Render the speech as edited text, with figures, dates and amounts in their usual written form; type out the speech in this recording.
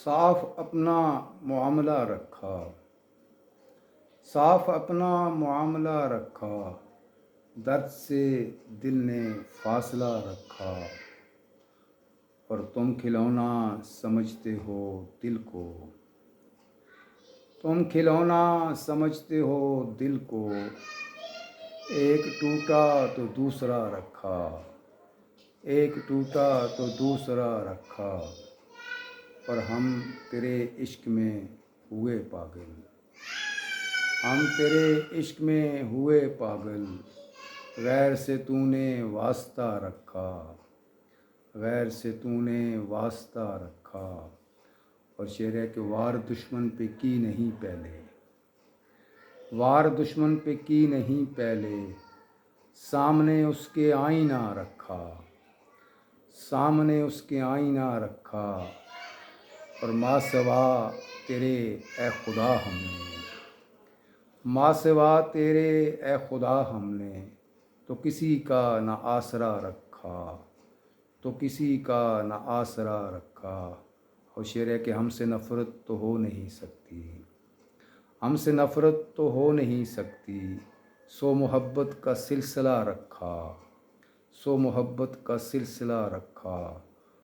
صاف اپنا معاملہ رکھا، صاف اپنا معاملہ رکھا، درد سے دل نے فاصلہ رکھا، اور تم کھلونا سمجھتے ہو دل کو، تم کھلونا سمجھتے ہو دل کو، ایک ٹوٹا تو دوسرا رکھا، ایک ٹوٹا تو دوسرا رکھا، اور ہم تیرے عشق میں ہوئے پاگل، ہم تیرے عشق میں ہوئے پاگل، غیر سے تو نے واسطہ رکھا، غیر سے تو نے واسطہ رکھا۔ اور شعر ہے کہ وار دشمن پہ کی نہیں پہلے، وار دشمن پہ کی نہیں پہلے، سامنے اس کے آئینہ رکھا، سامنے اس کے آئینہ رکھا، اور ماں سوا تیرے اے خدا ہم نے، ماں سوا تیرے اے خدا ہم نے، تو کسی کا نہ آسرا رکھا، تو کسی کا نہ آسرا رکھا۔ اور شعر ہے کہ ہم سے نفرت تو ہو نہیں سکتی، ہم سے نفرت تو ہو نہیں سکتی، سو محبت کا سلسلہ رکھا، سو محبت کا سلسلہ رکھا۔